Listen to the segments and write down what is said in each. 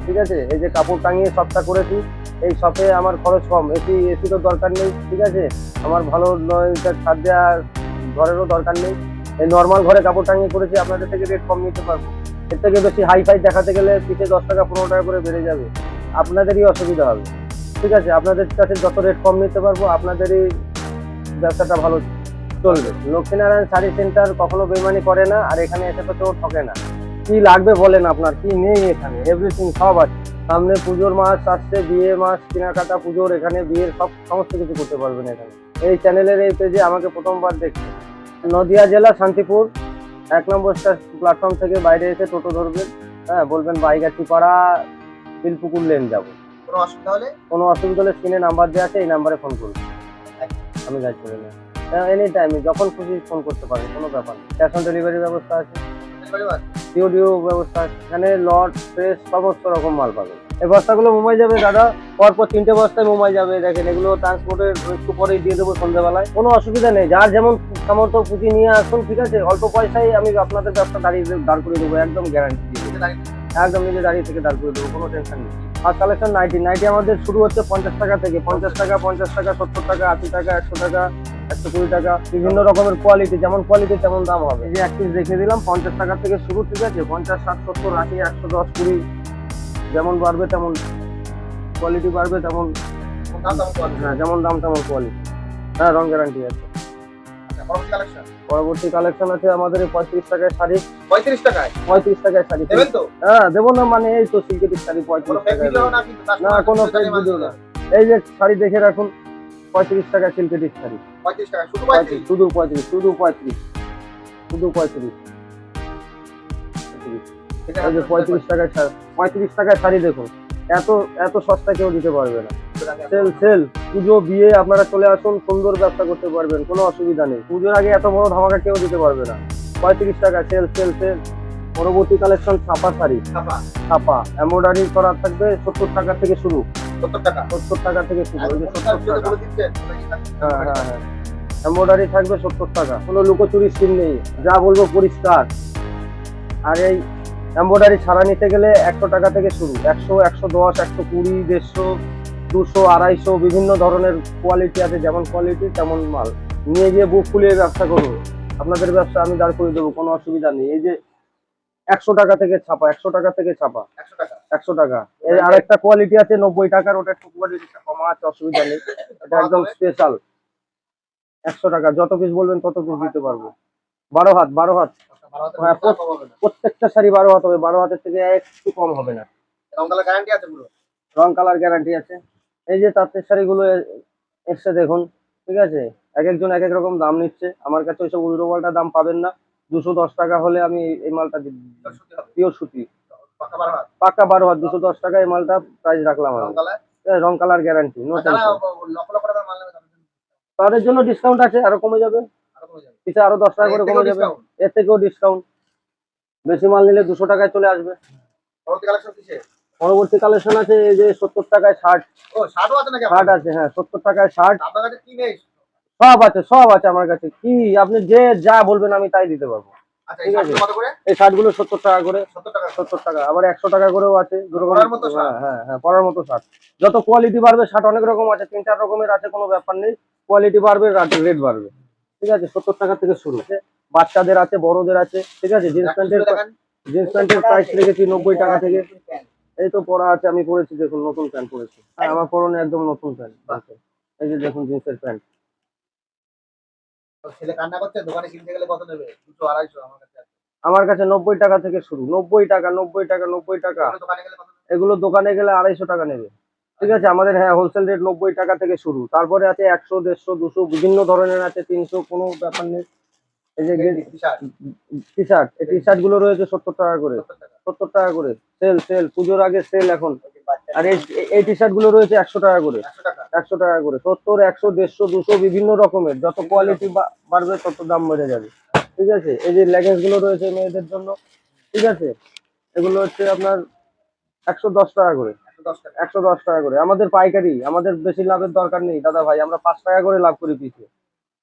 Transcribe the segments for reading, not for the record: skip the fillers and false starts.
ঠিক আছে। এই যে কাপড় টাঙিয়ে শপটা করেছি, এই শপে আমার খরচ কম, এসি তো দরকার নেই, ঠিক আছে। আমার ভালো ছাদ দেওয়া ঘরেরও দরকার নেই। এই নর্মাল ঘরে কাপড় টাঙিয়ে করেছি, আপনাদের থেকে রেট কম নিতে পারবো। এর থেকে বেশি হাই ফাই দেখাতে গেলে পিঠে 10 টাকা 15 টাকা করে বেড়ে যাবে, আপনাদেরই অসুবিধা হবে। ঠিক আছে, আপনাদের কাছে যত রেট কম নিতে পারবো আপনাদেরই ব্যবসাটা ভালো চলবে। লক্ষ্মীনারায়ণ শাড়ি সেন্টার কখনো বেইমানি করে না, আর এখানে এসে তো কেউ ঠকে না। কি লাগবে বলেন, আপনার কি নেই এখানে, এভরিথিং সব আছে। সামনে পুজোর মাস আসছে, বিয়ে মাস, কেনাকাটা, পুজোর এখানে বিয়ের সমস্ত কিছু করতে পারবেন এখানে। এই চ্যানেলের এই পেজে আমাকে প্রথমবার দেখছে। নদিয়া জেলা শান্তিপুর 1 নম্বর প্ল্যাটফর্ম থেকে বাইরে এসে টোটো ধরবেন, হ্যাঁ, বলবেন বাইগাছিপাড়া বিলপুকুর লেন যাবো। কোনো অসুবিধা হলে স্ক্রিনে নাম্বার দেওয়া আছে, এই নাম্বারে ফোন করুন, আমি গাইড করে নেব। এনি টাইমে যখন খুশি ফোন করতে পারেন, কোনো ব্যাপার নেই। ক্যাশ অন ডেলিভারি ব্যবস্থা আছে, সিওডিও ব্যবস্থা আছে। এখানে লট ফ্রেশ সমস্ত রকম মাল পাবেন। এই বস্তাগুলো মুম্বাই যাবে দাদা, পরপর 3টে বস্তায় মুম্বাই যাবে। দেখেন, এগুলো ট্রান্সপোর্টের একটু পরেই দিয়ে দেবো সন্ধ্যাবেলায়, কোনো অসুবিধা নেই। যার যেমন সামর্থ্য পুঁজি নিয়ে আসুন, ঠিক আছে। অল্প পয়সায় আমি আপনাদের ব্যবসা দাঁড় করে দেবো, একদম গ্যারান্টি দিয়ে দেবো। একদম নিজে দাঁড়িয়ে থেকে দাঁড় করে দেবো, কোনো টেনশন নেই। আর কালেকশন নাইটি আমাদের শুরু হচ্ছে 50 টাকা থেকে, 50 টাকা, 50 টাকা, 70 টাকা, 80 টাকা, 100 টাকা, 120 টাকা, বিভিন্ন রকমের কোয়ালিটি, যেমন কোয়ালিটি তেমন দাম হবে। এই যে এক পিস দেখিয়ে দিলাম, 50 টাকা থেকে শুরু, ঠিক আছে। 50, 60, 70, 80, 110, 20, যেমন বাড়বে তেমন কোয়ালিটি বাড়বে, তেমন হ্যাঁ, যেমন দাম তেমন কোয়ালিটি। হ্যাঁ, রং গ্যারান্টি আছে। পরবর্তী কালেকশন আছে আমাদের 35 টাকায় শাড়ি। 35 টাকায় শাড়ি দেবেন তো? হ্যাঁ, দেবো না মানে, এই তো সিল্কের শাড়ি 35 টাকায়। না, কোনো ফেক ভিডিও না। এই যে শাড়ি দেখে রাখুন, 35 টাকা সিল্কের শাড়ি। 35 টাকা শুধু 35, শুধু 35, শুধু 35, শুধু 35। এই যে 35 টাকায় 35 টাকায় শাড়ি দেখুন, এত এত সস্তা কেউ দিতে পারবে না। সেল পুজো বিয়ে আপনারা চলে আসুন, সুন্দর ব্যবসা করতে পারবেন, কোনো অসুবিধা নেই। পুজোর আগে এত বড় ধামাকা কেউ দিতে পারবে না। 35 টাকা সেল। পরবর্তী কালেকশন ছাপা শাড়ি, ছাপা এমব্রয়ডারি করা থাকবে, 70 টাকা থেকে শুরু। 70 টাকা থেকে শুরু। এই যে 70 টাকা, হ্যাঁ, এমব্রয়ডারি থাকবে 70 টাকা। কোনো লুকোচুরি স্কিম নেই, যা বলবো পরিষ্কার। আর এই এমব্রয়ডারি ছাড়া নিতে গেলে 100 টাকা থেকে শুরু, 100, 110, 120, 150, 200, 250, বিভিন্ন ধরনের কোয়ালিটি আছে, যেমন কোয়ালিটি তেমন মাল। নিয়ে গিয়ে বুক ফুলিয়ে ব্যবসা করুন, আপনাদের ব্যবসা আমি দাঁড় করে দেবো, কোনো অসুবিধা নেই। এই যে 100 টাকা থেকে ছাপা, 100 টাকা থেকে ছাপা, 100 টাকা। এই আরেকটা কোয়ালিটি আছে 90 টাকার, ওটা একটু কোয়ালিটিটা কমা আছে, অসুবিধা নেই, এটা একদম স্পেশাল। 100 টাকা, যত পিস বলবেন তত পিস দিতে পারবো। 12 হাত, 12 হাত, হ্যাঁ, প্রত্যেকটা শাড়ি 12 হাত হবে, 12 হাতের থেকে একটু কম হবে না। রং কালার গ্যারান্টি আছে পুরো, রং কালার গ্যারান্টি আছে। এই যে তাঁতের শাড়িগুলো এসছে দেখুন, ঠিক আছে। এক একজন এক এক রকম দাম নিচ্ছে, আমার কাছে ওইসব উল্টো পাল্টা দাম পাবেন না। 210 টাকা হলে আমি এই মালটা পিওর সুতি, পাক্কা 12 হাত, 210 টাকা এই মালটা প্রাইস রাখলাম আমি। রং কালার গ্যারান্টি, নো টেনশন। তাদের জন্য ডিসকাউন্ট আছে, আরো কমে যাবে, পিছে আরো 10 টাকা করে কমে যাবে। এর থেকেও ডিসকাউন্ট, বেশি মাল নিলে 200 টাকায় চলে আসবে। পরবর্তী কালেকশন আছে এই যে 70 টাকায় শার্ট। শার্ট আছে, হ্যাঁ, 70 টাকায় শার্ট। সব আছে আমার কাছে, কি আপনি যে যা বলবেন আমি তাই দিতে পারবো, ঠিক আছে। এই শার্ট গুলো 70 টাকা করে, 70 টাকা। আবার 100 টাকা করেও আছে, হ্যাঁ, পরার মতো শার্ট। যত কোয়ালিটি বাড়বে, শার্ট অনেক রকম আছে, 3-4 রকমের আছে, কোনো ব্যাপার নেই। কোয়ালিটি বাড়বে, রেট বাড়বে, ঠিক আছে। 70 টাকা থেকে শুরু, বাচ্চাদের আছে, বড়দের আছে, ঠিক আছে। জিন্স প্যান্টের প্রাইস রেখেছি 90 টাকা থেকে। এই তো পরা আছে, আমি পরেছি, দেখুন নতুন প্যান্ট পরেছি, আমার পরনে একদম নতুন প্যান্ট। এই যে দেখুন জিন্সের প্যান্ট। আমার কাছে 90 টাকা থেকে শুরু, 90 টাকা, 90 টাকা, 90 টাকা। এগুলো দোকানে গেলে 250 টাকা নেবে, ঠিক আছে। আমাদের হ্যাঁ, হোলসেল রেট 90 টাকা থেকে শুরু। তারপরে আছে 100, 150, 200, বিভিন্ন ধরনের আছে, 300, কোনো ব্যাপার নেই। এই যে টি শার্ট, এই টি শার্ট গুলো রয়েছে 70 টাকা করে, 70 টাকা করে। সেল পুজোর আগে সেল এখন। আর এই টি শার্ট গুলো রয়েছে 100 টাকা করে, 100 টাকা করে। 70, 100, 150, 200, বিভিন্ন রকমের। যত কোয়ালিটি বাড়বে তত দাম বেড়ে যাবে, ঠিক আছে। এই যে লেগিংস গুলো রয়েছে মেয়েদের জন্য, ঠিক আছে। এগুলো হচ্ছে আপনার 110 টাকা করে, 110 টাকা করে। আমাদের পাইকারি, আমাদের বেশি লাভের দরকার নেই দাদা ভাই, আমরা 5 টাকা করে লাভ করি পিছে।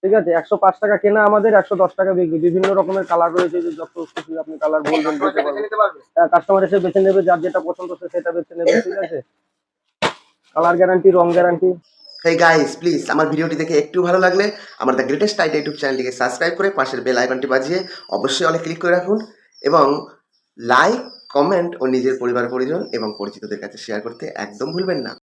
ঠিক আছে, 105 টাকা কেনা, আমাদের 110 টাকা বিক্রি। বিভিন্ন রকমের কালার রয়েছে, যে যত খুশি আপনি কালার বলবেন দিতে পারবো। কাস্টমার এসে বেছে নেবে, যার যেটা পছন্দ সে সেটা বেছে নেবে। ঠিক আছে, colour guarantee, wrong guarantee. Hey guys, please আমার ভিডিওটি দেখে একটু ভালো লাগলে আমার দ্য গ্রেটেস্ট আইডিয়া ইউটিউব চ্যানেলটিকে সাবস্ক্রাইব করে পাশের বেল আইকনটি বাজিয়ে অবশ্যই অলে ক্লিক করে রাখুন এবং লাইক, কমেন্ট ও নিজের পরিবার পরিজন এবং পরিচিতদের কাছে শেয়ার করতে একদম ভুলবেন না।